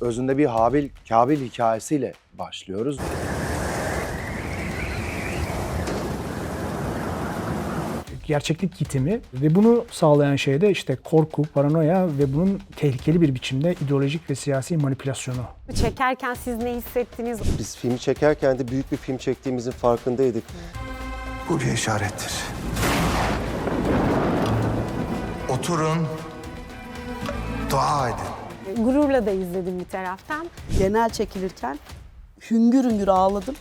özünde bir Habil Kabil hikayesiyle başlıyoruz. Gerçeklik yitimi ve bunu sağlayan şey de işte korku, paranoya ve bunun tehlikeli bir biçimde ideolojik ve siyasi manipülasyonu. Çekerken siz ne hissettiniz? Biz filmi çekerken de büyük bir film çektiğimizin farkındaydık. Bu bir işarettir. Oturun, dua edin. Gururla da izledim bir taraftan. Genel çekilirken hüngür hüngür ağladım.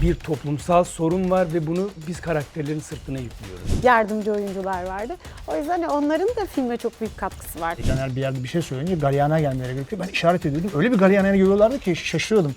Bir toplumsal sorun var ve bunu biz karakterlerin sırtına yüklüyoruz. Yardımcı oyuncular vardı. O yüzden onların da filme çok büyük katkısı var. Caner bir yerde bir şey söyleyince galyana gelmeleri gerekiyor. Ben işaret ediyordum. Öyle bir galyana görüyorlardı ki şaşırıyordum.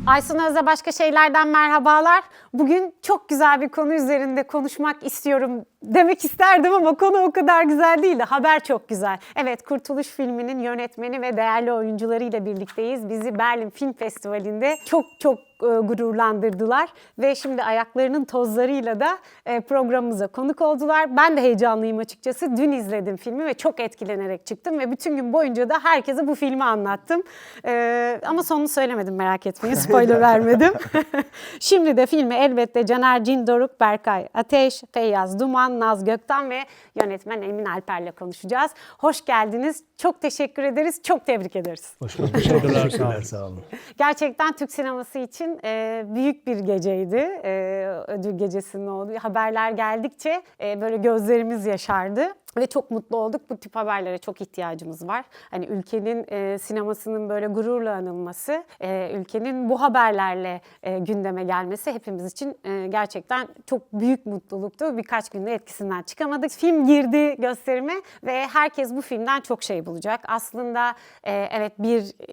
Aysun Öz'e başka şeylerden merhabalar. Bugün çok güzel bir konu üzerinde konuşmak istiyorum demek isterdim ama konu o kadar güzel değil de haber çok güzel. Evet, Kurtuluş filminin yönetmeni ve değerli oyuncularıyla birlikteyiz. Bizi Berlin Film Festivali'nde çok gururlandırdılar ve şimdi ayaklarının tozlarıyla da programımıza konuk oldular. Ben de heyecanlıyım açıkçası. Dün izledim filmi ve çok etkilenerek çıktım ve bütün gün boyunca da herkese bu filmi anlattım. Ama sonunu söylemedim, merak etmeyin, spoiler vermedim. Şimdi de filmi elbette Caner Cindoruk, Berkay Ateş, Feyyaz Duman, Naz Gökten ve yönetmen Emin Alper'le konuşacağız. Hoş geldiniz. Çok teşekkür ederiz. Çok tebrik ederiz. Hoş bulduk. Teşekkürler. Sağ olun. Gerçekten Türk sineması için büyük bir geceydi. Ödül gecesinin olduğu. Haberler geldikçe böyle gözlerimiz yaşardı. Ve çok mutlu olduk. Bu tip haberlere çok ihtiyacımız var. Hani ülkenin sinemasının böyle gururla anılması, ülkenin bu haberlerle gündeme gelmesi hepimiz için gerçekten çok büyük mutluluktu. Birkaç günde etkisinden çıkamadık. Film girdi gösterime ve herkes bu filmden çok şey bulacak. Aslında evet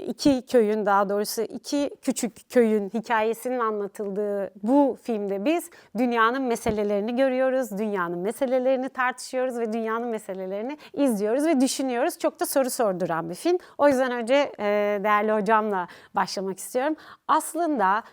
iki köyün, daha doğrusu iki küçük köyün hikayesinin anlatıldığı bu filmde biz dünyanın meselelerini görüyoruz, dünyanın meselelerini tartışıyoruz ve dünyanın meselelerini izliyoruz ve düşünüyoruz. Çok da soru sorduran bir film. O yüzden önce değerli hocamla başlamak istiyorum. Aslında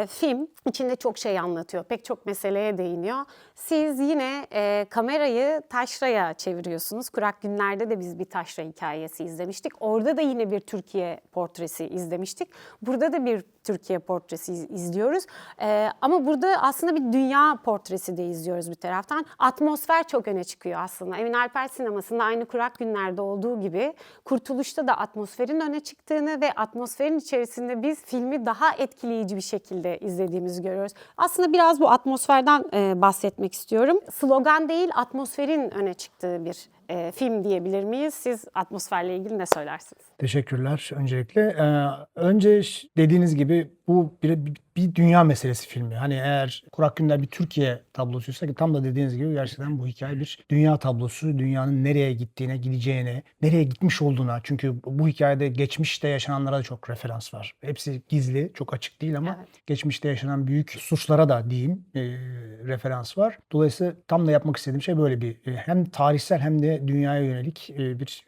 film içinde çok şey anlatıyor. Pek çok meseleye değiniyor. Siz yine kamerayı taşraya çeviriyorsunuz. Kurak Günler'de de biz bir taşra hikayesi izlemiştik. Orada da yine bir Türkiye portresi izlemiştik. Burada da bir Türkiye portresi izliyoruz. Ama burada aslında bir dünya portresi de izliyoruz bir taraftan. Atmosfer çok öne çıkıyor aslında. Emin Alper sinemasında aynı Kurak Günler'de olduğu gibi Kurtuluş'ta da atmosferin öne çıktığını ve atmosferin içerisinde biz filmi daha etkileyici bir şekilde izlediğimizi görüyoruz. Aslında biraz bu atmosferden bahsetmek istiyorum. Slogan değil, atmosferin öne çıktığı bir film diyebilir miyiz? Siz atmosferle ilgili ne söylersiniz? Teşekkürler öncelikle. Önce dediğiniz gibi bu bir dünya meselesi filmi. Hani eğer Kurak Günler bir Türkiye tablosuysa ki tam da dediğiniz gibi gerçekten bu hikaye bir dünya tablosu. Dünyanın nereye gittiğine, gideceğine, nereye gitmiş olduğuna. Çünkü bu hikayede geçmişte yaşananlara da çok referans var. Hepsi gizli, çok açık değil ama Evet. geçmişte yaşanan büyük suçlara da diyeyim referans var. Dolayısıyla tam da yapmak istediğim şey böyle bir hem tarihsel hem de dünyaya yönelik bir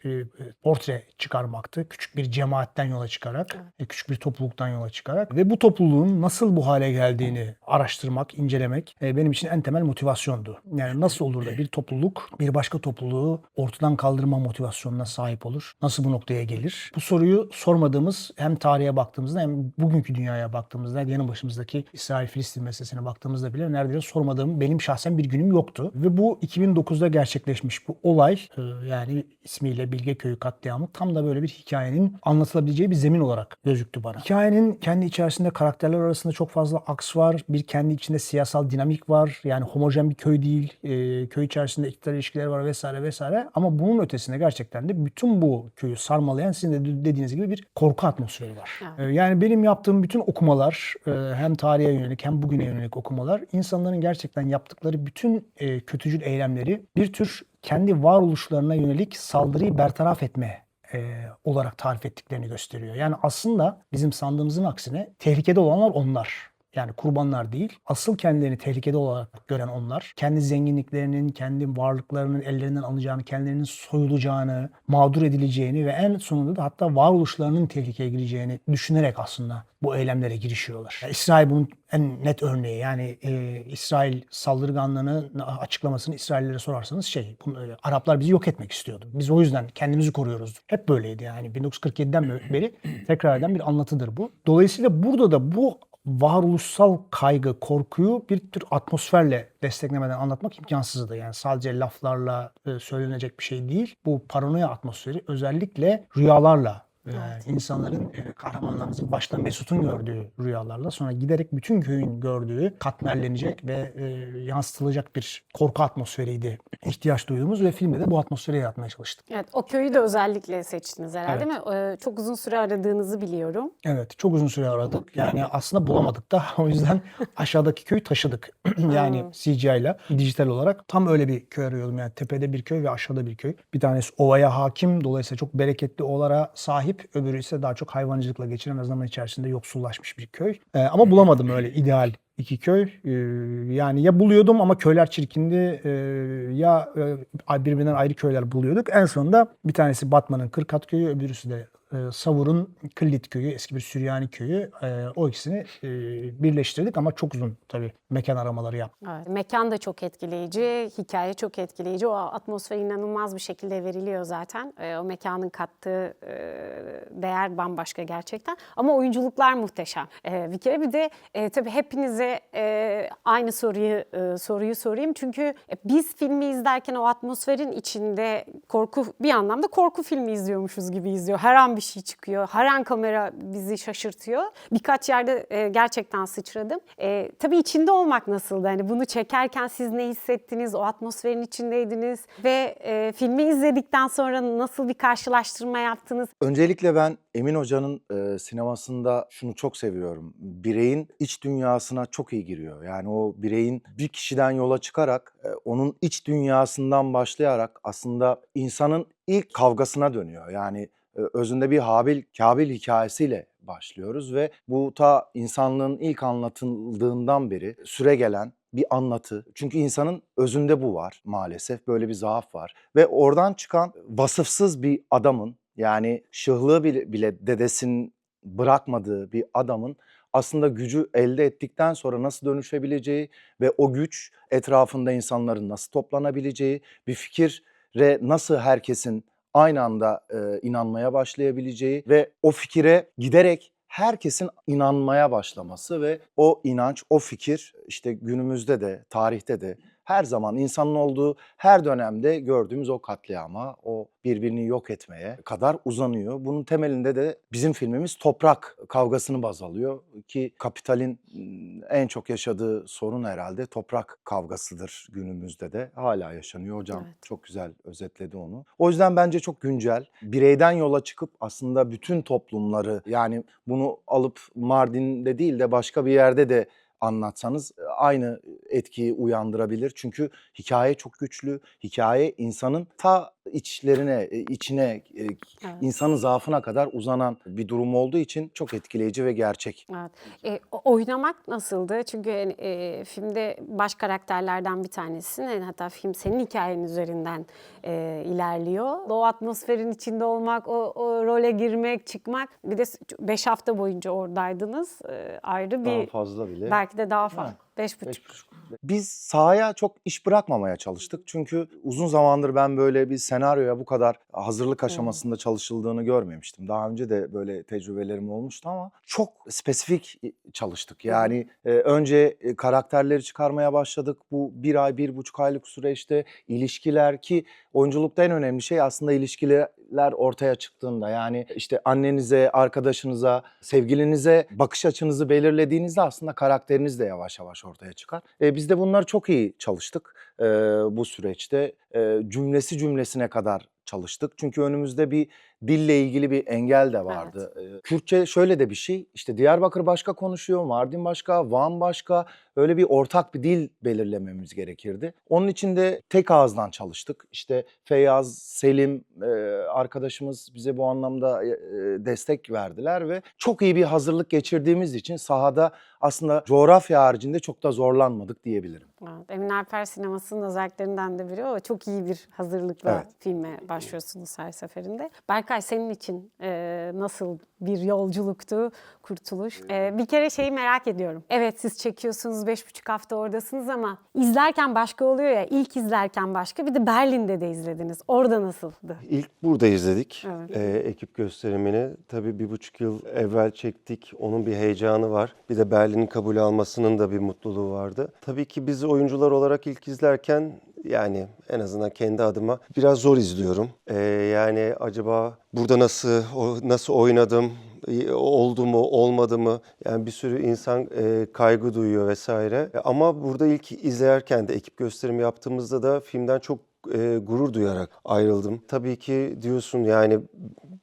portre çıkarmaktı. Küçük bir cemaatten yola çıkarak, küçük bir topluluktan yola çıkarak ve bu topluluğun nasıl bu hale geldiğini araştırmak, incelemek benim için en temel motivasyondu. Yani nasıl olur da bir topluluk bir başka topluluğu ortadan kaldırma motivasyonuna sahip olur? Nasıl bu noktaya gelir? Bu soruyu sormadığımız hem tarihe baktığımızda hem bugünkü dünyaya baktığımızda, yanı başımızdaki İsrail-Filistin meselesine baktığımızda bile neredeyse sormadığım benim şahsen bir günüm yoktu. Ve bu 2009'da gerçekleşmiş bu olay, yani ismiyle Bilge Köyü katliamı tam da böyle bir hikayenin anlatılabileceği bir zemin olarak gözüktü bana. Hikayenin kendi içerisinde karakterler arasında çok fazla aks var. Bir kendi içinde siyasal dinamik var. Yani homojen bir köy değil. Köy içerisinde iktidar ilişkileri var vesaire vesaire. Ama bunun ötesinde gerçekten de bütün bu köyü sarmalayan sizin de dediğiniz gibi bir korku atmosferi var. Evet. Yani benim yaptığım bütün okumalar hem tarihe yönelik hem bugüne yönelik okumalar insanların gerçekten yaptıkları bütün kötücül eylemleri bir tür kendi varoluşlarına yönelik saldırıyı bertaraf etme olarak tarif ettiklerini gösteriyor. Yani aslında bizim sandığımızın aksine tehlikede olanlar onlar. Yani kurbanlar değil. Asıl kendilerini tehlikede olarak gören onlar. Kendi zenginliklerinin, kendi varlıklarının ellerinden alınacağını, kendilerinin soyulacağını, mağdur edileceğini ve en sonunda da hatta varoluşlarının tehlikeye gireceğini düşünerek aslında bu eylemlere girişiyorlar. Yani İsrail bunun en net örneği. Yani İsrail saldırganlığını açıklamasını İsraillilere sorarsanız Araplar bizi yok etmek istiyordu. Biz o yüzden kendimizi koruyoruz. Hep böyleydi yani 1947'den beri tekrar eden bir anlatıdır bu. Dolayısıyla burada da bu varoluşsal kaygı, korkuyu bir tür atmosferle desteklemeden anlatmak imkansızdı. Yani sadece laflarla söylenecek bir şey değil. Bu paranoya atmosferi özellikle rüyalarla insanların, kahramanlarımızın başta Mesut'un gördüğü rüyalarla sonra giderek bütün köyün gördüğü katmerlenecek ve yansıtılacak bir korku atmosferiydi ihtiyaç duyduğumuz ve filmde de bu atmosferi yaratmaya çalıştık. Evet, o köyü de özellikle seçtiniz herhalde, Evet. değil mi? Çok uzun süre aradığınızı biliyorum. Evet, çok uzun süre aradık. Yani aslında bulamadık da o yüzden aşağıdaki köyü taşıdık. Yani CGI ile dijital olarak tam öyle bir köy arıyordum. Yani tepede bir köy ve aşağıda bir köy. Bir tanesi ovaya hakim, dolayısıyla çok bereketli ovalara sahip. Öbürü ise daha çok hayvancılıkla geçiren ve zaman içerisinde yoksullaşmış bir köy. Ama bulamadım öyle ideal iki köy. Yani ya buluyordum ama köyler çirkindi ya birbirinden ayrı köyler buluyorduk. En sonunda bir tanesi Batman'ın Kırkat köyü, öbürüsü de Savur'un Kıllit köyü, eski bir Süryani köyü. O ikisini birleştirdik ama çok uzun tabii mekan aramaları yaptık. Evet. Mekan da çok etkileyici, hikaye çok etkileyici. O atmosfer inanılmaz bir şekilde veriliyor zaten. O mekanın kattığı değer bambaşka gerçekten. Ama oyunculuklar muhteşem. Bir kere bir de tabii hepinize aynı soruyu sorayım. Çünkü biz filmi izlerken o atmosferin içinde bir anlamda korku filmi izliyormuşuz gibi izliyor. Her an bir şey çıkıyor. Her an kamera bizi şaşırtıyor. Birkaç yerde gerçekten sıçradım. Tabii içinde olmak nasıldı? Hani bunu çekerken siz ne hissettiniz? O atmosferin içindeydiniz ve filmi izledikten sonra nasıl bir karşılaştırma yaptınız? Öncelikle ben Emin Hoca'nın sinemasında şunu çok seviyorum. Bireyin iç dünyasına çok iyi giriyor. Yani o bireyin bir kişiden yola çıkarak onun iç dünyasından başlayarak aslında insanın ilk kavgasına dönüyor. Yani özünde bir Habil-Kabil hikayesiyle başlıyoruz ve bu ta insanlığın ilk anlatıldığından beri süregelen bir anlatı. Çünkü insanın özünde bu var maalesef. Böyle bir zaaf var. Ve oradan çıkan vasıfsız bir adamın, yani şıhlığı bile dedesinin bırakmadığı bir adamın aslında gücü elde ettikten sonra nasıl dönüşebileceği ve o güç etrafında insanların nasıl toplanabileceği, bir fikire nasıl herkesin aynı anda inanmaya başlayabileceği ve o fikire giderek herkesin inanmaya başlaması ve o inanç, o fikir işte günümüzde de, tarihte de her zaman insanın olduğu her dönemde gördüğümüz o katliama, o birbirini yok etmeye kadar uzanıyor. Bunun temelinde de bizim filmimiz toprak kavgasını baz alıyor ki kapitalin en çok yaşadığı sorun herhalde toprak kavgasıdır günümüzde de. Hala yaşanıyor. Hocam Evet. çok güzel özetledi onu. O yüzden bence çok güncel. Bireyden yola çıkıp aslında bütün toplumları, yani bunu alıp Mardin'de değil de başka bir yerde de anlatsanız aynı etkiyi uyandırabilir. Çünkü hikaye çok güçlü. Hikaye insanın ta içine, insanın zaafına kadar uzanan bir durum olduğu için çok etkileyici ve gerçek. Evet. Oynamak nasıldı? Çünkü filmde baş karakterlerden bir tanesin. Hatta film senin hikayenin üzerinden ilerliyor. O atmosferin içinde olmak, o role girmek, çıkmak. Bir de 5 hafta boyunca oradaydınız. Ayrı Daha bir... fazla bile. Belki de daha fazla. 5,5. Biz sahaya çok iş bırakmamaya çalıştık. Çünkü uzun zamandır ben böyle bir senaryoya bu kadar hazırlık aşamasında çalışıldığını görmemiştim. Daha önce de böyle tecrübelerim olmuştu ama çok spesifik çalıştık. Yani önce karakterleri çıkarmaya başladık. Bu 1 ay, 1,5 aylık süreçte ilişkiler, ki oyunculukta en önemli şey aslında ilişkiler ortaya çıktığında. Yani işte annenize, arkadaşınıza, sevgilinize bakış açınızı belirlediğinizde aslında karakteriniz de yavaş yavaş ortaya çıkar. Biz de bunları çok iyi çalıştık bu süreçte. Cümlesi cümlesine kadar çalıştık. Çünkü önümüzde bir dille ilgili bir engel de vardı. Kürtçe şöyle de bir şey, işte Diyarbakır başka konuşuyor, Mardin başka, Van başka. Öyle bir ortak bir dil belirlememiz gerekirdi. Onun için de tek ağızdan çalıştık. İşte Feyyaz, Selim arkadaşımız bize bu anlamda destek verdiler ve çok iyi bir hazırlık geçirdiğimiz için sahada aslında coğrafya haricinde çok da zorlanmadık diyebilirim. Evet, Emin Alper sinemasının özelliklerinden de biri o. Çok iyi bir hazırlıkla Evet. filme başlıyorsunuz her seferinde. Berkay, senin için nasıl bir yolculuktu Kurtuluş? Bir kere şeyi merak ediyorum. Evet, siz çekiyorsunuz, 5,5 hafta oradasınız ama izlerken başka oluyor ya. İlk izlerken başka, bir de Berlin'de de izlediniz. Orada nasıldı? İlk burada izledik Evet. ekip gösterimini. Tabii 1,5 yıl evvel çektik. Onun bir heyecanı var. Bir de Berlin'in kabul almasının da bir mutluluğu vardı. Tabii ki biz oyuncular olarak ilk izlerken, yani en azından kendi adıma biraz zor izliyorum. Yani acaba burada nasıl oynadım, oldu mu, olmadı mı? Yani bir sürü insan kaygı duyuyor vesaire. Ama burada ilk izlerken de ekip gösterimi yaptığımızda da filmden çok gurur duyarak ayrıldım. Tabii ki diyorsun, yani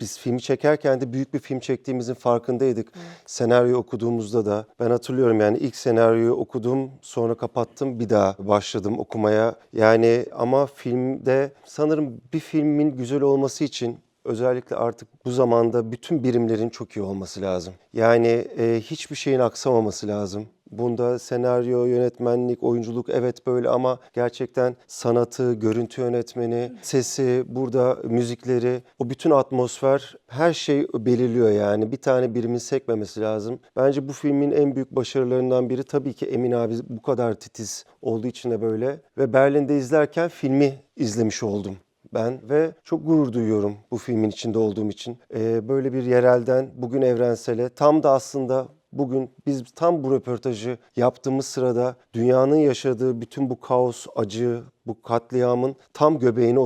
biz filmi çekerken de büyük bir film çektiğimizin farkındaydık. Senaryo okuduğumuzda da ben hatırlıyorum, yani ilk senaryoyu okudum, sonra kapattım, bir daha başladım okumaya. Yani ama filmde sanırım bir filmin güzel olması için özellikle artık bu zamanda bütün birimlerin çok iyi olması lazım. Yani hiçbir şeyin aksamaması lazım. Bunda senaryo, yönetmenlik, oyunculuk evet böyle, ama gerçekten sanatı, görüntü yönetmeni, sesi, burada müzikleri, o bütün atmosfer, her şey belirliyor yani. Bir tane birimin sekmemesi lazım. Bence bu filmin en büyük başarılarından biri tabii ki Emin abi bu kadar titiz olduğu için de böyle. Ve Berlin'de izlerken filmi izlemiş oldum ben ve çok gurur duyuyorum bu filmin içinde olduğum için. Böyle bir yerelden bugün evrensele, tam da aslında bugün biz tam bu röportajı yaptığımız sırada dünyanın yaşadığı bütün bu kaos, acı, bu katliamın tam göbeğine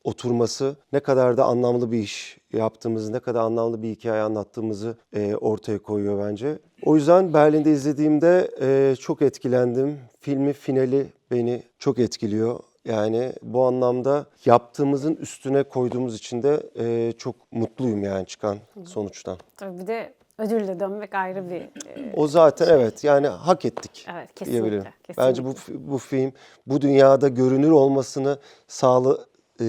oturması, ne kadar da anlamlı bir iş yaptığımızı, ne kadar anlamlı bir hikaye anlattığımızı ortaya koyuyor bence. O yüzden Berlin'de izlediğimde çok etkilendim. Filmin finali beni çok etkiliyor. Yani bu anlamda yaptığımızın üstüne koyduğumuz için de çok mutluyum yani çıkan sonuçtan. Tabii bir de ödülle dönmek ayrı bir O zaten evet, yani hak ettik evet, kesinlikle, diyebilirim. kesinlikle. Bence bu film bu dünyada görünür olmasını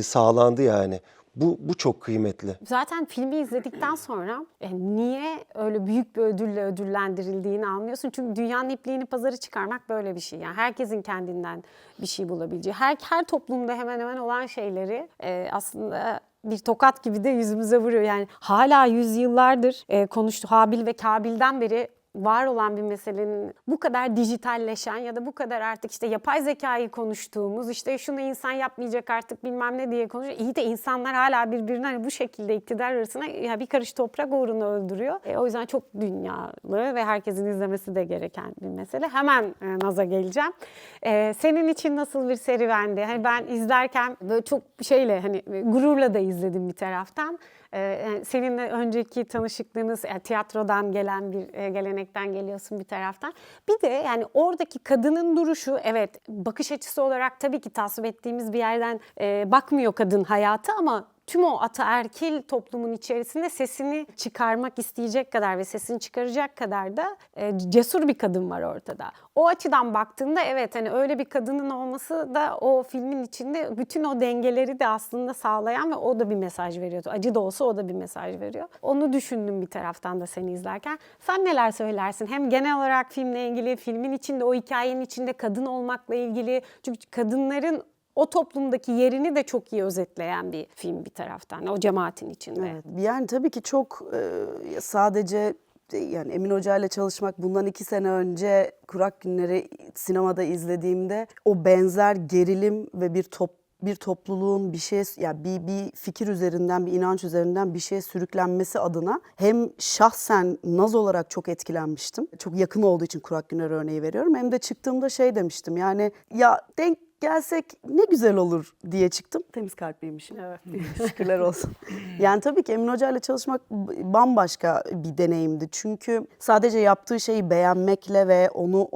sağlandı yani. Bu çok kıymetli. Zaten filmi izledikten sonra niye öyle büyük bir ödülle ödüllendirildiğini anlıyorsun. Çünkü dünyanın ipliğini pazara çıkarmak böyle bir şey. Yani herkesin kendinden bir şey bulabileceği, her toplumda hemen hemen olan şeyleri aslında bir tokat gibi de yüzümüze vuruyor. Yani hala yüzyıllardır konuştu Habil ve Kabil'den beri var olan bir meselenin bu kadar dijitalleşen ya da bu kadar artık işte yapay zekayı konuştuğumuz, işte şunu insan yapmayacak artık bilmem ne diye konuşuyor. İyi de insanlar hala birbirini hani bu şekilde iktidar arasına ya bir karış toprak uğruna öldürüyor. O yüzden çok dünyalı ve herkesin izlemesi de gereken bir mesele. Hemen Naz'a geleceğim. Senin için nasıl bir serüvendi? Hani ben izlerken böyle çok şeyle, hani gururla da izledim bir taraftan. Seninle önceki tanışıklığımız tiyatrodan gelen bir gelenekten geliyorsun bir taraftan. Bir de yani oradaki kadının duruşu, evet bakış açısı olarak tabii ki tasvip ettiğimiz bir yerden bakmıyor kadın hayatı, ama tüm o ataerkil toplumun içerisinde sesini çıkarmak isteyecek kadar ve sesini çıkaracak kadar da cesur bir kadın var ortada. O açıdan baktığında evet, hani öyle bir kadının olması da o filmin içinde bütün o dengeleri de aslında sağlayan ve o da bir mesaj veriyordu. Acı da olsa o da bir mesaj veriyor. Onu düşündüm bir taraftan da seni izlerken. Sen neler söylersin? Hem genel olarak filmle ilgili, filmin içinde, o hikayenin içinde kadın olmakla ilgili. Çünkü kadınların o toplumdaki yerini de çok iyi özetleyen bir film bir taraftan, o cemaatin içinde. Evet. Yani tabii ki çok sadece yani Emin Hoca ile çalışmak, bundan 2 sene önce Kurak Günleri sinemada izlediğimde o benzer gerilim ve bir topluluğun bir şey, yani bir fikir üzerinden, bir inanç üzerinden bir şeye sürüklenmesi adına hem şahsen Naz olarak çok etkilenmiştim. Çok yakın olduğu için Kurak Günleri örneği veriyorum. Hem de çıktığımda şey demiştim, yani ya denk gelsek ne güzel olur diye çıktım. Temiz kalpliymişim. Evet. Şükürler olsun. Yani tabii ki Emin Hoca ile çalışmak bambaşka bir deneyimdi. Çünkü sadece yaptığı şeyi beğenmekle ve onu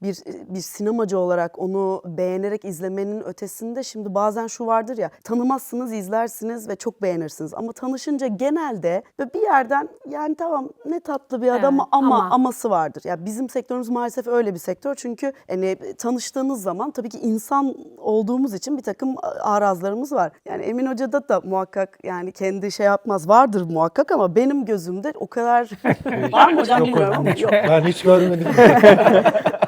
bir sinemacı olarak onu beğenerek izlemenin ötesinde şimdi bazen şu vardır ya, tanımazsınız, izlersiniz ve çok beğenirsiniz. Ama tanışınca genelde ve bir yerden yani tamam ne tatlı bir adam Evet, ama ama. aması vardır. Ya bizim sektörümüz maalesef öyle bir sektör. Çünkü hani tanıştığınız zaman tabii ki insan olduğumuz için bir takım arazlarımız var. Yani Emin Hoca'da da muhakkak yani kendi şey yapmaz, vardır muhakkak ama benim gözümde o kadar var mı hocam bilmiyorum ama yok. Ben hiç görmedim.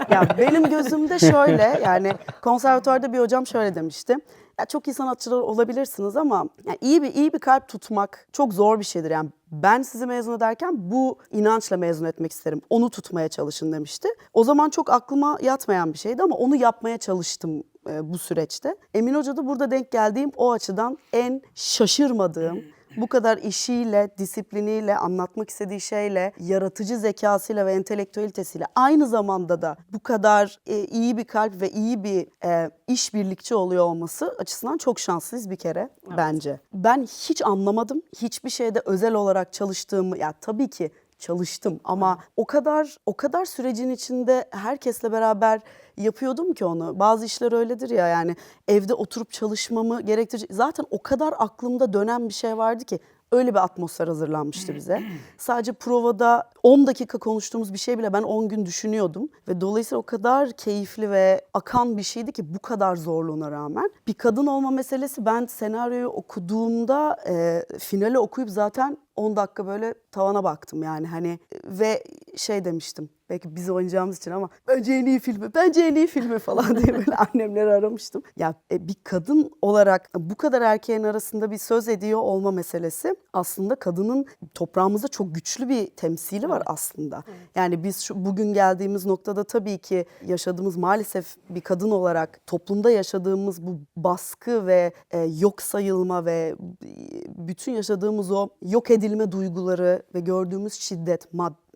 Ya benim gözümde şöyle, yani konservatuvarda bir hocam şöyle demişti. Ya çok iyi sanatçılar olabilirsiniz ama yani iyi bir kalp tutmak çok zor bir şeydir. Yani ben sizi mezun ederken bu inançla mezun etmek isterim. Onu tutmaya çalışın demişti. O zaman çok aklıma yatmayan bir şeydi ama onu yapmaya çalıştım bu süreçte. Emin Hoca da burada denk geldiğim o açıdan en şaşırmadığım, bu kadar işiyle, disipliniyle, anlatmak istediği şeyle, yaratıcı zekasıyla ve entelektüelitesiyle aynı zamanda da bu kadar iyi bir kalp ve iyi bir işbirlikçi oluyor olması açısından çok şanslıyız bir kere bence. Ben hiç anlamadım. Hiçbir şeyde özel olarak çalıştığımı, ya tabii ki çalıştım ama o kadar sürecin içinde herkesle beraber yapıyordum ki onu. Bazı işler öyledir ya, yani evde oturup çalışmamı gerektirecek. Zaten o kadar aklımda dönen bir şey vardı ki öyle bir atmosfer hazırlanmıştı bize. Sadece provada 10 dakika konuştuğumuz bir şey bile ben 10 gün düşünüyordum. Ve dolayısıyla o kadar keyifli ve akan bir şeydi ki bu kadar zorluğuna rağmen. Bir kadın olma meselesi, ben senaryoyu okuduğumda finali okuyup zaten 10 dakika böyle tavana baktım yani hani ve şey demiştim. Belki biz oynayacağımız için ama bence en iyi filmi falan diye böyle annemleri aramıştım. Ya bir kadın olarak bu kadar erkeğin arasında bir söz ediyor olma meselesi aslında kadının toprağımızda çok güçlü bir temsili var aslında. Yani biz bugün geldiğimiz noktada tabii ki yaşadığımız maalesef bir kadın olarak toplumda yaşadığımız bu baskı ve yok sayılma ve bütün yaşadığımız o yok edilme duyguları ve gördüğümüz şiddet,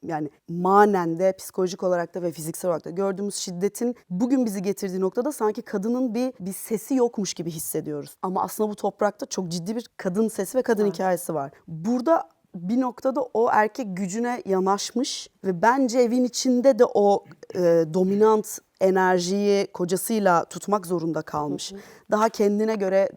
yani manen de, psikolojik olarak da ve fiziksel olarak da gördüğümüz şiddetin bugün bizi getirdiği noktada sanki kadının bir sesi yokmuş gibi hissediyoruz. Ama aslında bu toprakta çok ciddi bir kadın sesi ve kadın hikayesi var. Burada bir noktada o erkek gücüne yanaşmış ve bence evin içinde de o dominant enerjiyi kocasıyla tutmak zorunda kalmış. Daha kendine göre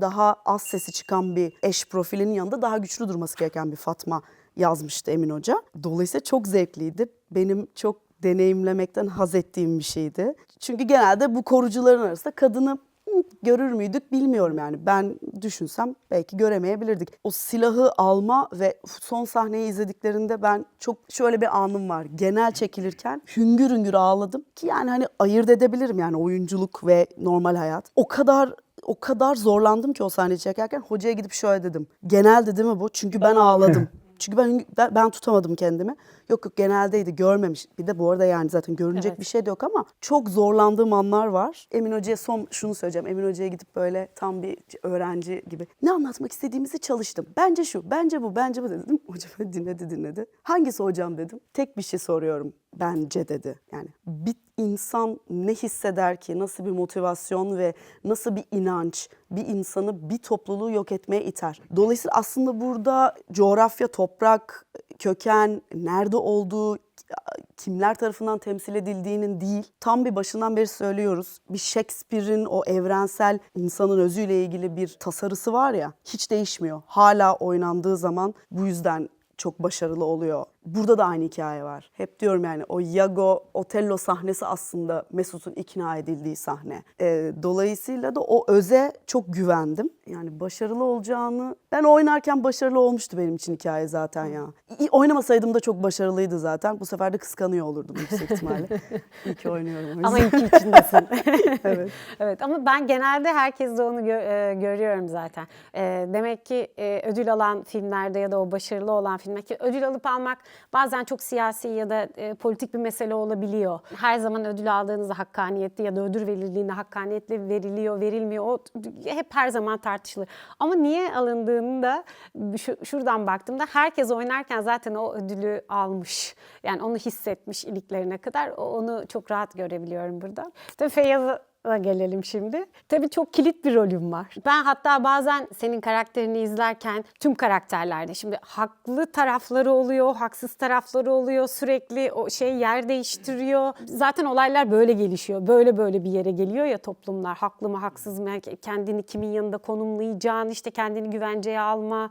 daha az sesi çıkan bir eş profilinin yanında daha güçlü durması gereken bir Fatma yazmıştı Emin Hoca. Dolayısıyla çok zevkliydi. Benim çok deneyimlemekten haz ettiğim bir şeydi. Çünkü genelde bu korucuların arasında kadını görür müydük bilmiyorum yani. Ben düşünsem belki göremeyebilirdik. O silahı alma ve son sahneyi izlediklerinde ben çok şöyle bir anım var. Genel çekilirken hüngür hüngür ağladım ki yani hani ayırt edebilirim yani oyunculuk ve normal hayat. O kadar zorlandım ki o sahneyi çekerken hocaya gidip şöyle dedim. Genelde değil mi bu? Çünkü ben ağladım. Çünkü ben tutamadım kendimi. Yok geneldeydi, görmemiş. Bir de bu arada yani zaten görünecek bir şey de yok ama çok zorlandığım anlar var. Emin Hoca'ya son şunu söyleyeceğim. Emin Hoca'ya gidip böyle tam bir öğrenci gibi ne anlatmak istediğimizi çalıştım. Bence şu, bence bu dedim. Hoca böyle dinledi. Hangisi hocam dedim. Tek bir şey soruyorum. Bence dedi. Yani bir insan ne hisseder ki, nasıl bir motivasyon ve nasıl bir inanç bir insanı, bir topluluğu yok etmeye iter. Dolayısıyla aslında burada coğrafya, toprak, köken, nerede olduğu, kimler tarafından temsil edildiğinin değil, tam bir başından beri söylüyoruz. Bir Shakespeare'in o evrensel insanın özüyle ilgili bir tasarısı var ya, hiç değişmiyor. Hala oynandığı zaman bu yüzden çok başarılı oluyor. Burada da aynı hikaye var. Hep diyorum yani o Iago, Otello sahnesi aslında Mesut'un ikna edildiği sahne. Dolayısıyla da o öze çok güvendim. Yani başarılı olacağını... Ben oynarken başarılı olmuştu benim için hikaye zaten ya. Oynamasaydım da çok başarılıydı zaten. Bu sefer de kıskanıyor olurdum yüksek ihtimalle. İyi ki oynuyorum o yüzden. Ama iyi ki içindesin. Evet. Evet ama ben genelde herkeste onu görüyorum zaten. Demek ki ödül alan filmlerde ya da o başarılı olan filmlerde ödül alıp almak bazen çok siyasi ya da politik bir mesele olabiliyor. Her zaman ödül aldığınızda hakkaniyetli ya da ödül verildiğinde hakkaniyetli veriliyor, verilmiyor. O hep her zaman tartışılır. Ama niye alındığını da şuradan baktığımda herkes oynarken zaten o ödülü almış. Yani onu hissetmiş iliklerine kadar. Onu çok rahat görebiliyorum burada. İşte Feyyaz'ı gelelim şimdi. Tabii çok kilit bir rolüm var. Ben hatta bazen senin karakterini izlerken tüm karakterlerde şimdi haklı tarafları oluyor, haksız tarafları oluyor. Sürekli o şey yer değiştiriyor. Zaten olaylar böyle gelişiyor. Böyle bir yere geliyor ya toplumlar. Haklı mı, haksız mı? Kendini kimin yanında konumlayacağın, işte kendini güvenceye alma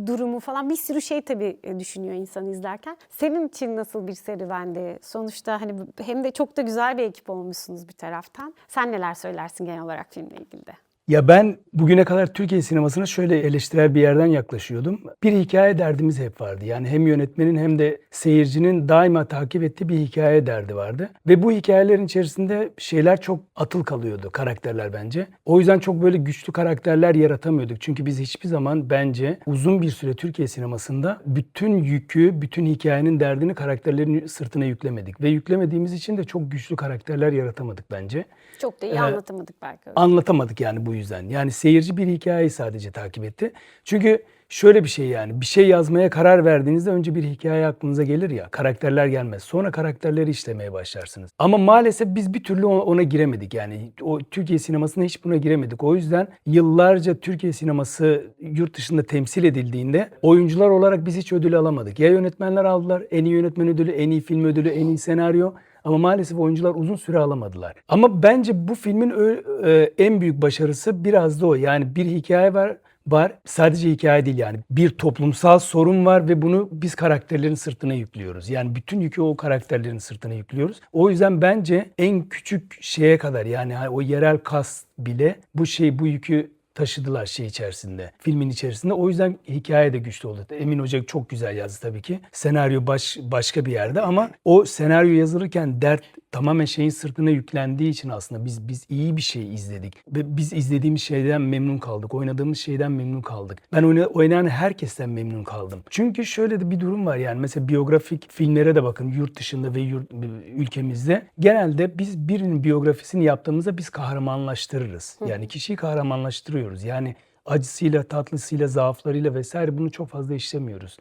durumu falan bir sürü şey tabii düşünüyor insan izlerken. Senin için nasıl bir serüvendi? Sonuçta hani hem de çok da güzel bir ekip olmuşsunuz bir taraftan. Sen neler söylersin genel olarak filmle ilgili de? Ya ben bugüne kadar Türkiye sinemasına şöyle eleştirel bir yerden yaklaşıyordum. Bir hikaye derdimiz hep vardı. Yani hem yönetmenin hem de seyircinin daima takip ettiği bir hikaye derdi vardı. Ve bu hikayelerin içerisinde şeyler çok atıl kalıyordu, karakterler bence. O yüzden çok böyle güçlü karakterler yaratamıyorduk. Çünkü biz hiçbir zaman bence uzun bir süre Türkiye sinemasında bütün yükü, bütün hikayenin derdini karakterlerin sırtına yüklemedik. Ve yüklemediğimiz için de çok güçlü karakterler yaratamadık bence. Çok da iyi anlatamadık belki. Anlatamadık yani bu yüzden. Yani seyirci bir hikayeyi sadece takip etti. Çünkü şöyle bir şey yani bir şey yazmaya karar verdiğinizde önce bir hikaye aklınıza gelir ya. Karakterler gelmez. Sonra karakterleri işlemeye başlarsınız. Ama maalesef biz bir türlü ona giremedik. Yani o Türkiye sinemasına hiç buna giremedik. O yüzden yıllarca Türkiye sineması yurt dışında temsil edildiğinde oyuncular olarak biz hiç ödül alamadık. Ya yönetmenler aldılar. En iyi yönetmen ödülü, en iyi film ödülü, en iyi senaryo. Ama maalesef oyuncular uzun süre alamadılar. Ama bence bu filmin en büyük başarısı biraz da o. Yani bir hikaye var. Sadece hikaye değil yani. Bir toplumsal sorun var ve bunu biz karakterlerin sırtına yüklüyoruz. Yani bütün yükü o karakterlerin sırtına yüklüyoruz. O yüzden bence en küçük şeye kadar yani o yerel kas bile bu yükü taşıdılar içerisinde, filmin içerisinde. O yüzden hikaye de güçlü oldu. Emin Hoca çok güzel yazdı tabii ki. Senaryo başka bir yerde ama o senaryo yazılırken dert tamamen şeyin sırtına yüklendiği için aslında biz iyi bir şey izledik. Ve biz izlediğimiz şeyden memnun kaldık. Oynadığımız şeyden memnun kaldık. Ben oynayan herkesten memnun kaldım. Çünkü şöyle de bir durum var yani mesela biyografik filmlere de bakın yurt dışında ve ülkemizde. Genelde biz birinin biyografisini yaptığımızda biz kahramanlaştırırız. Yani kişiyi kahramanlaştırıyoruz. Yani acısıyla, tatlısıyla, zaaflarıyla vesaire bunu çok fazla işlemiyoruz.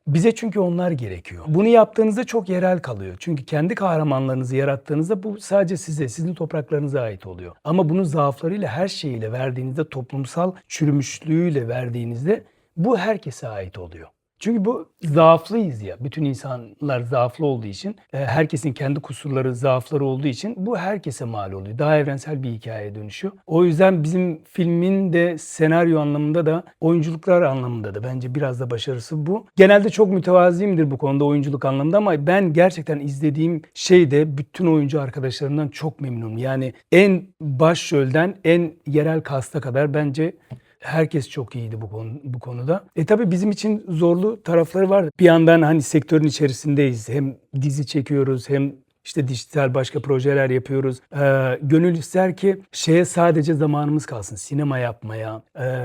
Bize çünkü onlar gerekiyor. Bunu yaptığınızda çok yerel kalıyor. Çünkü kendi kahramanlarınızı yarattığınızda bu sadece sizin topraklarınıza ait oluyor. Ama bunu zaaflarıyla, her şeyiyle verdiğinizde, toplumsal çürümüşlüğüyle verdiğinizde bu herkese ait oluyor. Çünkü bu zaaflıyız ya. Bütün insanlar zaaflı olduğu için, herkesin kendi kusurları, zaafları olduğu için bu herkese mal oluyor. Daha evrensel bir hikayeye dönüşüyor. O yüzden bizim filmin de senaryo anlamında da, oyunculuklar anlamında da bence biraz da başarısı bu. Genelde çok mütevaziyimdir bu konuda oyunculuk anlamında ama ben gerçekten izlediğim şeyde bütün oyuncu arkadaşlarımdan çok memnunum. Yani en başrolden en yerel kasta kadar bence herkes çok iyiydi bu konuda. Tabii bizim için zorlu tarafları var. Bir yandan hani sektörün içerisindeyiz. Hem dizi çekiyoruz hem işte dijital başka projeler yapıyoruz. Gönül ister ki sadece zamanımız kalsın. Sinema yapmaya,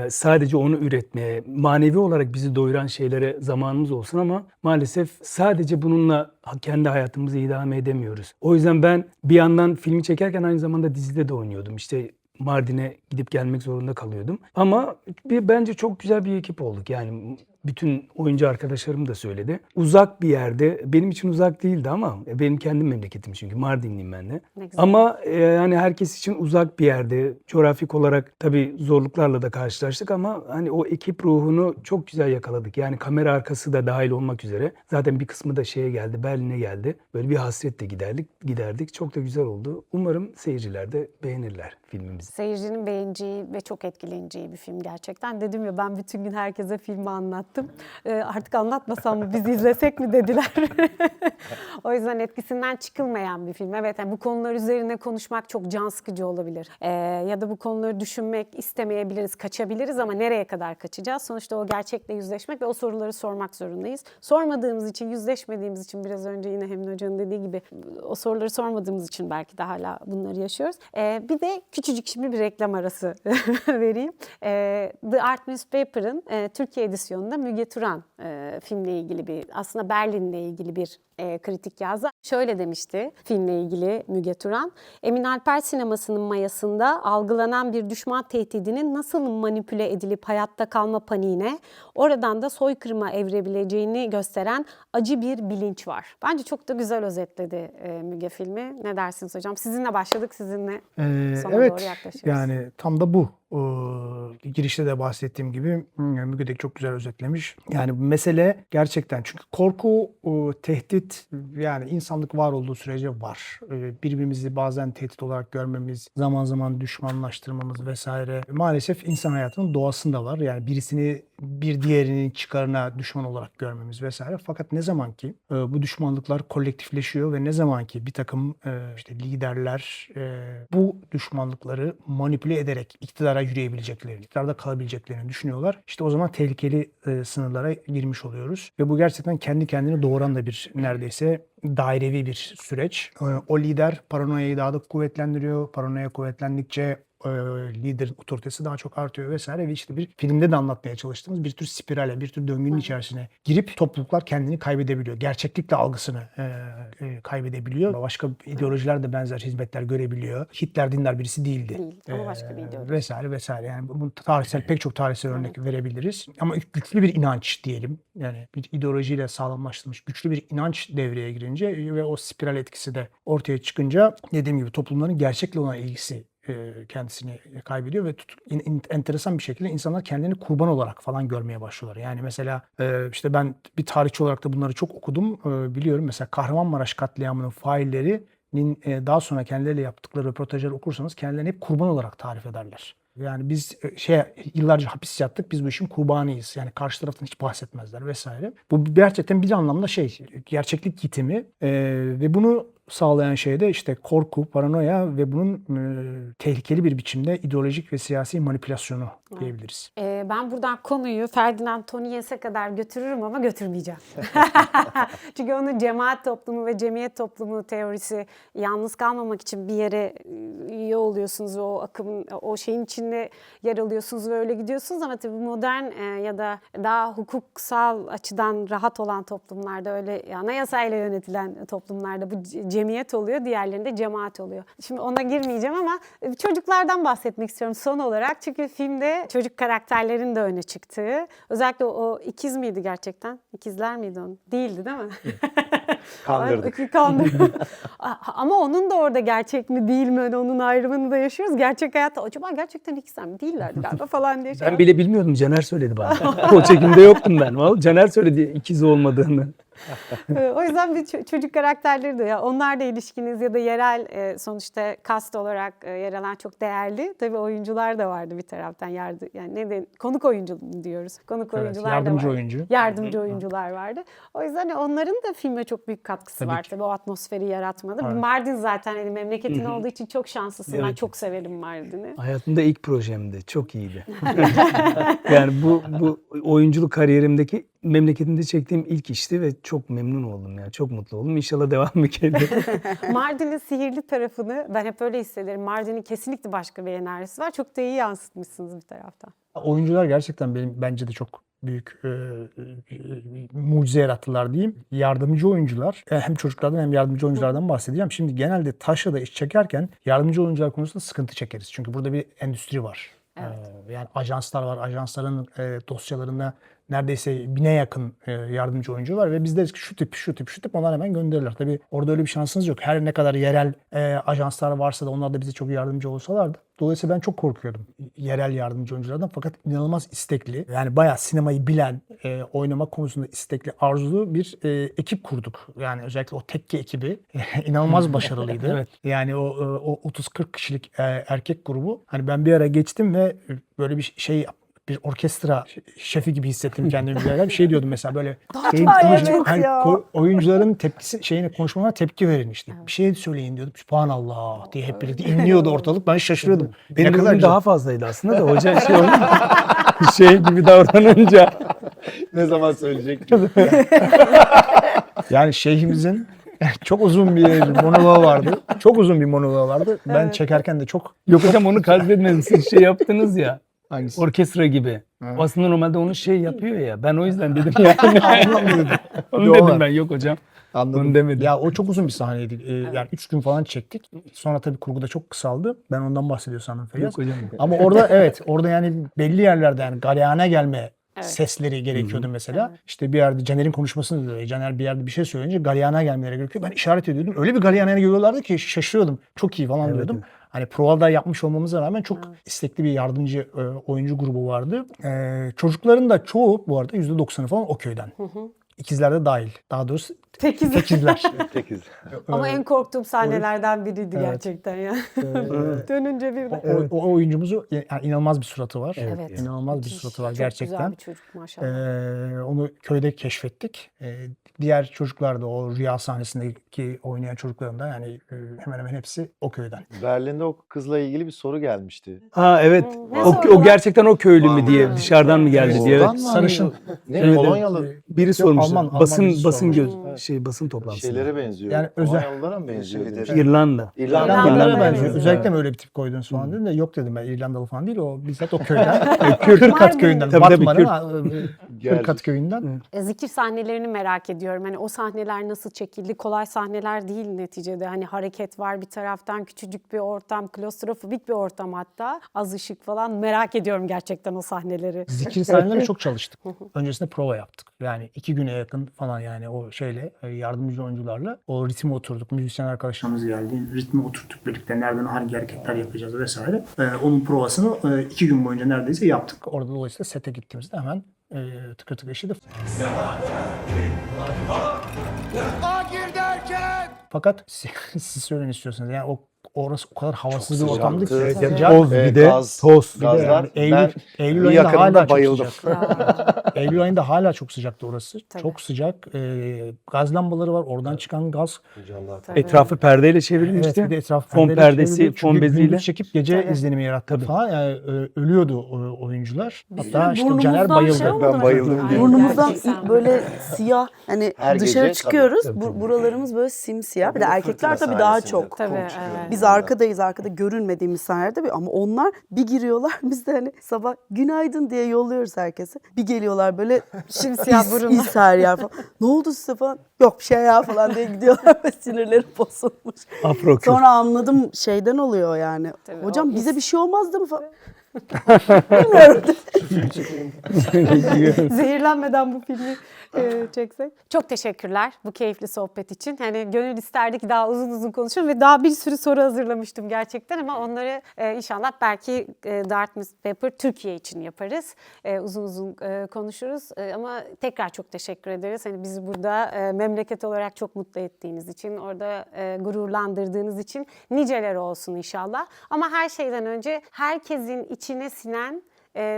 sadece onu üretmeye, manevi olarak bizi doyuran şeylere zamanımız olsun ama maalesef sadece bununla kendi hayatımızı idame edemiyoruz. O yüzden ben bir yandan filmi çekerken aynı zamanda dizide de oynuyordum. İşte Mardin'e gidip gelmek zorunda kalıyordum. Ama bence çok güzel bir ekip olduk. Yani bütün oyuncu arkadaşlarım da söyledi. Uzak bir yerde, benim için uzak değildi ama benim kendi memleketim çünkü Mardinliyim ben de. Ama yani herkes için uzak bir yerde, coğrafik olarak tabii zorluklarla da karşılaştık ama hani o ekip ruhunu çok güzel yakaladık. Yani kamera arkası da dahil olmak üzere. Zaten bir kısmı da geldi, Berlin'e geldi. Böyle bir hasretle giderdik. Çok da güzel oldu. Umarım seyirciler de beğenirler filmimizi. Seyircinin beğeneceği ve çok etkileneceği bir film gerçekten. Dedim ya ben bütün gün herkese filmi anlattım. Artık anlatmasam mı biz izlesek mi dediler. O yüzden etkisinden çıkılmayan bir film. Evet yani bu konular üzerine konuşmak çok can sıkıcı olabilir. Ya da bu konuları düşünmek istemeyebiliriz, kaçabiliriz ama nereye kadar kaçacağız? Sonuçta o gerçekle yüzleşmek ve o soruları sormak zorundayız. Sormadığımız için, yüzleşmediğimiz için biraz önce yine Emin Hoca'nın dediği gibi o soruları sormadığımız için belki de hala bunları yaşıyoruz. Bir de küçücük şimdi bir reklam arası vereyim. The Art Newspaper'ın Türkiye edisyonunda Müge Turan filmle ilgili aslında Berlin'le ilgili bir kritik yazdı. Şöyle demişti filmle ilgili Müge Turan. Emin Alper sinemasının mayasında algılanan bir düşman tehdidinin nasıl manipüle edilip hayatta kalma paniğine, oradan da soykırıma evrilebileceğini gösteren acı bir bilinç var. Bence çok da güzel özetledi Müge filmi. Ne dersiniz hocam? Sizinle başladık, sizinle sona doğru Evet, yaklaşıyoruz. yani tam da bu. Girişte de bahsettiğim gibi Müge de çok güzel özetlemiş. Yani mesele gerçekten, çünkü korku, tehdit, yani insanlık var olduğu sürece var. Birbirimizi bazen tehdit olarak görmemiz, zaman zaman düşmanlaştırmamız vesaire maalesef insan hayatının doğasında var. Yani birisini bir diğerinin çıkarına düşman olarak görmemiz vesaire. Fakat ne zaman ki bu düşmanlıklar kolektifleşiyor ve ne zaman ki bir takım işte liderler bu düşmanlıkları manipüle ederek iktidara yürüyebileceklerini, iktidarda kalabileceklerini düşünüyorlar, İşte o zaman tehlikeli sınırlara girmiş oluyoruz. Ve bu gerçekten kendi kendini doğuran da bir neredeyse dairevi bir süreç. O lider paranoyayı daha da kuvvetlendiriyor. Paranoya kuvvetlendikçe liderin otoritesi daha çok artıyor vesaire ve işte bir filmde de anlatmaya çalıştığımız bir tür spirale, bir tür döngünün içerisine girip topluluklar kendini kaybedebiliyor. Gerçeklikle algısını kaybedebiliyor. Başka ideolojiler de benzer hizmetler görebiliyor. Hitler dindar birisi değildi. Değil, ama başka bir ideoloji. Vesaire vesaire. Yani bu tarihsel, pek çok tarihsel örnek verebiliriz. Ama güçlü bir inanç diyelim. Yani bir ideolojiyle sağlamlaştırılmış güçlü bir inanç devreye girince ve o spiral etkisi de ortaya çıkınca dediğim gibi toplumların gerçekle olan ilgisi kendisini kaybediyor ve enteresan bir şekilde insanlar kendini kurban olarak falan görmeye başlıyorlar. Yani mesela işte ben bir tarihçi olarak da bunları çok okudum, biliyorum. Mesela Kahramanmaraş katliamının faillerinin daha sonra kendileriyle yaptıkları röportajları okursanız kendilerini hep kurban olarak tarif ederler. Yani biz yıllarca hapis yattık, biz bu işin kurbanıyız. Yani karşı taraftan hiç bahsetmezler vesaire. Bu gerçekten bir anlamda gerçeklik yitimi ve bunu sağlayan şey de işte korku, paranoya ve bunun tehlikeli bir biçimde ideolojik ve siyasi manipülasyonu diyebiliriz. Ben buradan konuyu Ferdinand Tönnies'e kadar götürürüm ama götürmeyeceğim. Çünkü onun cemaat toplumu ve cemiyet toplumu teorisi, yalnız kalmamak için bir yere üye oluyorsunuz ve o akımın, o şeyin içinde yer alıyorsunuz ve öyle gidiyorsunuz, ama tabii modern ya da daha hukuksal açıdan rahat olan toplumlarda, öyle anayasayla yönetilen toplumlarda bu cemiyet oluyor, diğerlerinde cemaat oluyor. Şimdi ona girmeyeceğim ama çocuklardan bahsetmek istiyorum son olarak. Çünkü filmde çocuk karakterlerin de öne çıktığı, özellikle o ikiz miydi gerçekten? İkizler miydi onun? Değildi değil mi? Kandırdık. Kandırdık. Ama onun da orada gerçek mi değil mi? Onun ayrımını da yaşıyoruz. Gerçek hayatta acaba gerçekten ikizler mi? Değillerdi galiba falan diye. Ben bile bilmiyordum. Caner söyledi bana. O çekimde yoktum ben. Vallahi Caner söyledi ikiz olmadığını. O yüzden bir çocuk karakterleri de, ya onlarla ilişkiniz ya da yerel sonuçta kast olarak yer alan çok değerli. Tabii oyuncular da vardı bir taraftan, yani konuk oyuncu diyoruz. Konuk oyuncular yardımcı da vardı. oyuncu. Yardımcı oyuncular vardı. O yüzden onların da filme çok büyük katkısı var tabii, o atmosferi yaratmada. Evet. Mardin zaten hani memleketin olduğu için çok şanslısın. Ben Evet. çok severim Mardin'i. Hayatımda ilk projemdi. Çok iyiydi. Yani bu oyunculuk kariyerimdeki memleketimde çektiğim ilk işti ve çok memnun oldum ya. Çok mutlu oldum. İnşallah devamı gelir. Mardin'in sihirli tarafını ben hep öyle hissederim. Mardin'in kesinlikle başka bir enerjisi var. Çok da iyi yansıtmışsınız bir taraftan. Oyuncular gerçekten bence de çok büyük mucize yarattılar diyeyim. Yardımcı oyuncular, hem çocuklardan hem yardımcı oyunculardan bahsedeceğim. Şimdi genelde taşrada iş çekerken yardımcı oyuncular konusunda sıkıntı çekeriz. Çünkü burada bir endüstri var. Evet. Yani ajanslar var. Ajansların dosyalarında neredeyse 1000'e yakın yardımcı oyuncu var ve bizde şu tip onlar hemen gönderirler. Tabii orada öyle bir şansınız yok. Her ne kadar yerel ajanslar varsa da onlar da bize çok yardımcı olsalar da. Dolayısıyla ben çok korkuyordum yerel yardımcı oyunculardan, fakat inanılmaz istekli, yani bayağı sinemayı bilen, oynamak konusunda istekli, arzulu bir ekip kurduk. Yani özellikle o tekke ekibi inanılmaz başarılıydı. Evet. Yani o 30-40 kişilik erkek grubu, hani ben bir ara geçtim ve böyle bir bir orkestra şefi gibi hissettim kendimi bir ara. Bir şey diyordum mesela, böyle oyuncuların konuşmalarına tepki verin işte. Bir şey söyleyin diyordum. Sübhanallah diye hep birlikte inliyordu ortalık. Ben şaşırıyordum. Benim Ne kadar rolüm güzel. daha fazlaydı aslında da hoca gibi davranınca. Ne zaman söyleyecek? Yani şeyhimizin çok uzun bir monoloğu vardı. Çok uzun bir monoloğu vardı. Ben çekerken de çok... Yok hocam, onu kastetmedim. Siz yaptınız ya. Hangisi? Orkestra gibi. Aslında normalde onu şey yapıyor ya. Ben o yüzden dedim yani. Onu dedim ben. Yok hocam. Anladım. Onu demedim. Ya o çok uzun bir sahneydi. Yani 3 gün falan çektik. Sonra tabii kurguda çok kısaldı. Ben ondan bahsediyor sandım Feyyaz. Yok hocam. Ama orada evet, orada yani belli yerlerde yani galeyana gelme sesleri gerekiyordu mesela. İşte bir yerde Caner'in konuşmasını da öyle. Caner bir yerde bir şey söyleyince galeyana gelmeleri gerekiyor. Ben işaret ediyordum. Öyle bir galeyana geliyorlardı ki şaşırıyordum. Çok iyi falan diyordum. evet. Hani provada yapmış olmamıza rağmen çok istekli bir yardımcı oyuncu grubu vardı. Çocukların da çoğu bu arada %90'ı falan o köyden. İkizler de dahil. Daha doğrusu tekizler. Ama en korktuğum sahnelerden biriydi gerçekten ya. Dönünce birden. O oyuncumuzu yani inanılmaz bir suratı var. Evet. İnanılmaz bir Müthiş. suratı var Çok gerçekten. güzel bir çocuk maşallah. Onu köyde keşfettik. Diğer çocuklar da o rüya sahnesindeki oynayan çocukların da yani hemen hemen hepsi o köyden. Berlin'de o kızla ilgili bir soru gelmişti. Ha evet. Ne O sordular? gerçekten o köylü mü diye dışarıdan mı geldi diye. Oradan Evet. mı? Sarışın. Ne Evet, Polonyalı Biri sormuş. Alman Basın birisi basın sormuş. basın toplantısında. şeylere benziyor. Yani özel- Polonyalılara mı benziyor? Teşekkür demiş. ederim. İrlanda. İrlandalılara İrlandalılara benziyor. benziyor. Özellikle mi öyle bir tip koydunuz falan dedim de yok dedim ben, İrlandalı falan değil, o bizzat o köyden. Kürt. Kırkat köyünden. Tabii, tabii, Batman'ın Kürt. Kırkat köyünden. Zikir sahnelerini merak ediyorum. Hani o sahneler nasıl çekildi? Kolay sahneler değil neticede. Hani hareket var bir taraftan, küçücük bir ortam, klostrofobik bir ortam hatta. Az ışık falan. Merak ediyorum gerçekten o sahneleri. Zikir sahneleri çok çalıştık. Öncesinde prova yaptık. Yani 2 güne yakın falan yani o şeyle yardımcı oyuncularla o ritme oturduk. Müzisyen arkadaşlarımız geldi. Ritme oturttuk birlikte. Nereden hangi hareketler yapacağız vesaire. Onun provasını 2 gün boyunca neredeyse yaptık. Orada dolayısıyla sete gittiğimizde hemen tıkır tıkır işledik. Fakat siz söyleyin istiyorsanız yani orası o kadar havasız bir ortamdı ki. sıcaktı. Sıcak. Toz bir de toz. Bir de Gazlar. yani Ben Eylül bir ayında hala yakınında çok bayıldım. sıcak. Eylül ayında hala çok sıcaktı orası. Tabii. Çok sıcak. Gaz lambaları var. Oradan çıkan gaz. Etrafı perdeyle Evet, çevrilmişti. bir de etraf Fon perdeyle perdesi, çevrili. fon Çünkü beziyle. gündüz çekip gece Tabii. izlenimi yarattık falan. Yani ölüyordu oyuncular. Hatta işte Burnumuzdan Caner bayıldı. şey oldu Ben mu? bayıldım. Ay, Burnumuzdan gerçekten. böyle siyah, hani Her dışarı gece çıkıyoruz. tabii. Buralarımız böyle simsiyah. Bir de erkekler Fırtına tabii daha sahnesinde çok. Tabii, kum evet. çıkıyor. Biz arkadayız, arkada görünmediğimiz sahnelerde ama onlar bir giriyorlar, biz de hani sabah günaydın diye yolluyoruz herkese. Bir geliyorlar böyle Simsiyah burunlar. is her yer falan. Ne oldu size falan? Yok bir şey ya falan diye gidiyorlar ve sinirleri bozulmuş. Afro Kürt. Sonra anladım, şeyden oluyor yani. Tabii, Hocam o bize bir şey olmazdı mı falan. Bilmiyorum. Zehirlenmeden bu filmi çeksek. Çok teşekkürler bu keyifli sohbet için. Hani gönül isterdi ki daha uzun uzun konuşalım ve daha bir sürü soru hazırlamıştım gerçekten ama onları inşallah belki Dartmouth Paper Türkiye için yaparız. Uzun uzun konuşuruz ama tekrar çok teşekkür ederiz. Hani bizi burada memleket olarak çok mutlu ettiğiniz için, orada gururlandırdığınız için niceleri olsun inşallah. Ama her şeyden önce herkesin içine sinen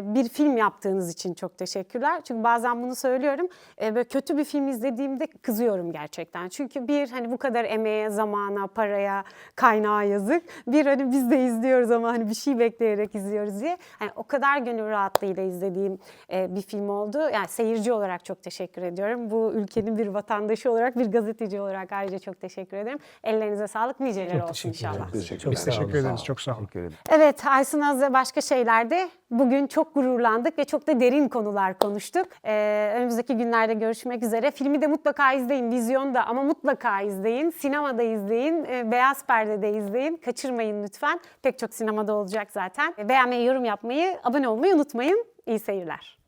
bir film yaptığınız için çok teşekkürler. Çünkü bazen bunu söylüyorum. Böyle kötü bir film izlediğimde kızıyorum gerçekten. Çünkü bir hani bu kadar emeğe, zamana, paraya, kaynağa yazık. Bir hani biz de izliyoruz ama hani bir şey bekleyerek izliyoruz diye. Hani o kadar gönül rahatlığıyla izlediğim bir film oldu. Yani seyirci olarak çok teşekkür ediyorum. Bu ülkenin bir vatandaşı olarak, bir gazeteci olarak ayrıca çok teşekkür ederim. Ellerinize sağlık, niceleri olsun inşallah. Biz teşekkür ederiz. Çok sağ olun. Evet, Aysun Az'la başka şeylerde bugün çok gururlandık ve çok da derin konular konuştuk. Önümüzdeki günlerde görüşmek üzere. Filmi de mutlaka izleyin, vizyonda ama mutlaka izleyin. Sinemada izleyin, beyaz perdede izleyin. Kaçırmayın lütfen. Pek çok sinemada olacak zaten. Beğenmeyi, yorum yapmayı, abone olmayı unutmayın. İyi seyirler.